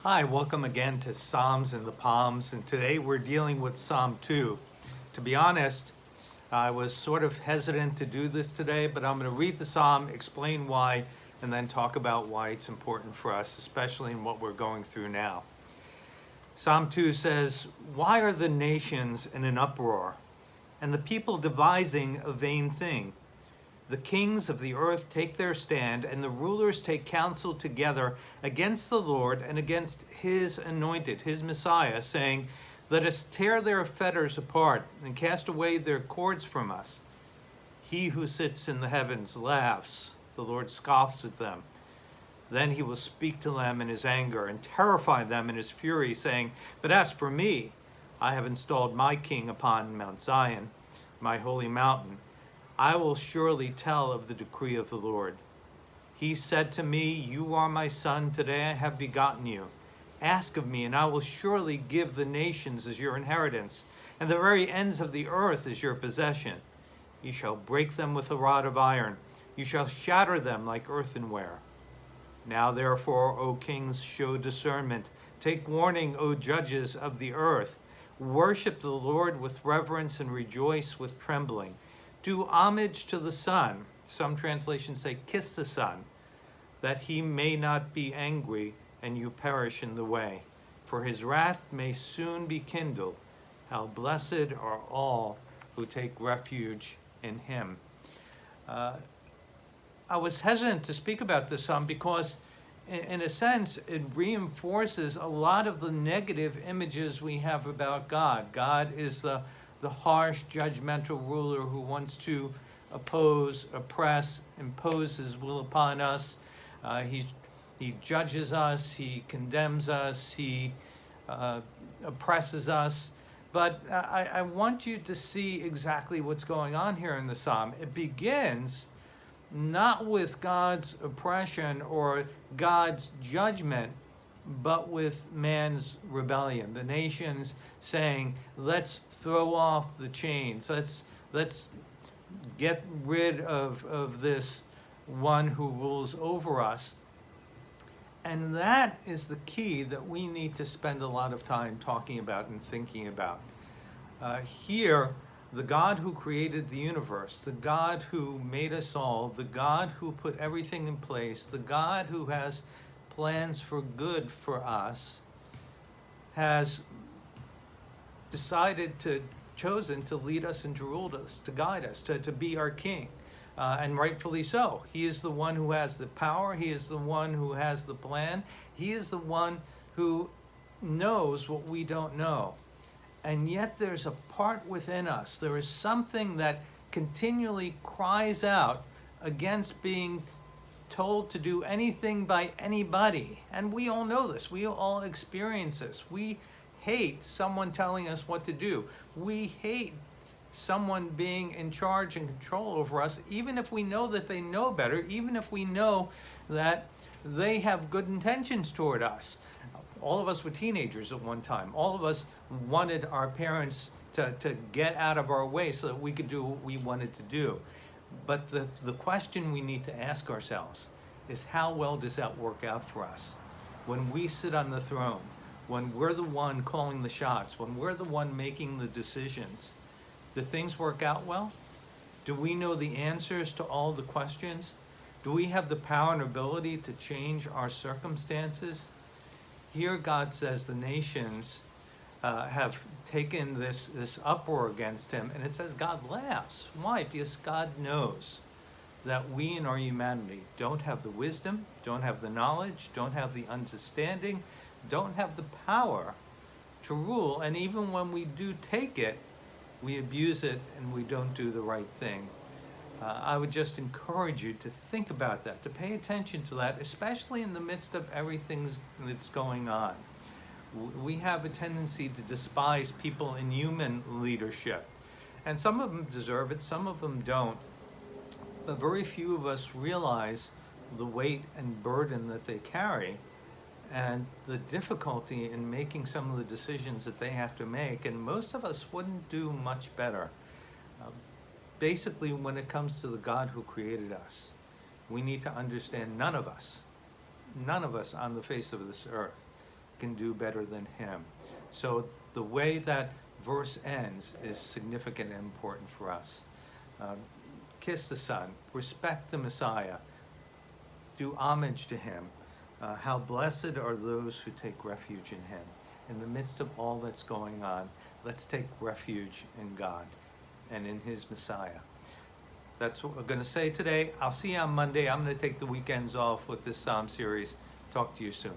Hi, welcome again to Psalms in the Palms, and today we're dealing with Psalm 2. To be honest, I was sort of hesitant to do this today, but I'm going to read the psalm, explain why, and then talk about why it's important for us, especially in what we're going through now. Psalm 2 says, "Why are the nations in an uproar, and the people devising a vain thing? The kings of the earth take their stand, and the rulers take counsel together against the Lord and against his anointed, his Messiah, saying, 'Let us tear their fetters apart and cast away their cords from us.' He who sits in the heavens laughs. The Lord scoffs at them. Then he will speak to them in his anger and terrify them in his fury, saying, 'But as for me, I have installed my king upon Mount Zion, my holy mountain. I will surely tell of the decree of the Lord. He said to me, "You are my son, today I have begotten you. Ask of me, and I will surely give the nations as your inheritance, and the very ends of the earth as your possession. You shall break them with a rod of iron. You shall shatter them like earthenware. Now therefore, O kings, show discernment. Take warning, O judges of the earth. Worship the Lord with reverence and rejoice with trembling. Do homage to the Son." Some translations say, "Kiss the Son, that he may not be angry and you perish in the way. For his wrath may soon be kindled. How blessed are all who take refuge in him." I was hesitant to speak about this psalm because, in a sense, it reinforces a lot of the negative images we have about God. God is the harsh, judgmental ruler who wants to oppose, oppress, impose his will upon us. He judges us, he condemns us, he oppresses us. But I want you to see exactly what's going on here in the psalm. It begins not with God's oppression or God's judgment, but with man's rebellion. The nations saying, "Let's throw off the chains. Let's get rid of this one who rules over us." And that is the key that we need to spend a lot of time talking about and thinking about. Here, the God who created the universe, the God who made us all, the God who put everything in place, the God who has plans for good for us, has chosen to lead us and to rule us, to guide us, to be our king. And rightfully so. He is the one who has the power. He is the one who has the plan. He is the one who knows what we don't know. And yet there's a part within us. There is something that continually cries out against being told to do anything by anybody. And we all know this. We all experience this. We hate someone telling us what to do. We hate someone being in charge and control over us, even if we know that they know better, even if we know that they have good intentions toward us. All of us were teenagers at one time. All of us wanted our parents to get out of our way so that we could do what we wanted to do. But the question we need to ask ourselves is, how well does that work out for us? When we sit on the throne, when we're the one calling the shots, when we're the one making the decisions, do things work out well? Do we know the answers to all the questions? Do we have the power and ability to change our circumstances? Here God says the nations have taken this uproar against him, and it says God laughs. Why? Because God knows that we in our humanity don't have the wisdom, don't have the knowledge, don't have the understanding, don't have the power to rule, and even when we do take it, we abuse it and we don't do the right thing. I would just encourage you to think about that, to pay attention to that, especially in the midst of everything that's going on. We have a tendency to despise people in human leadership. And some of them deserve it, some of them don't. But very few of us realize the weight and burden that they carry and the difficulty in making some of the decisions that they have to make. And most of us wouldn't do much better. Basically, when it comes to the God who created us, we need to understand none of us on the face of this earth can do better than him. So the way that verse ends is significant and important for us. Kiss the Son, respect the Messiah, do homage to him. How blessed are those who take refuge in him. In the midst of all that's going on, let's take refuge in God and in his Messiah. That's what we're going to say today. I'll see you on Monday. I'm going to take the weekends off with this Psalm series. Talk to you soon.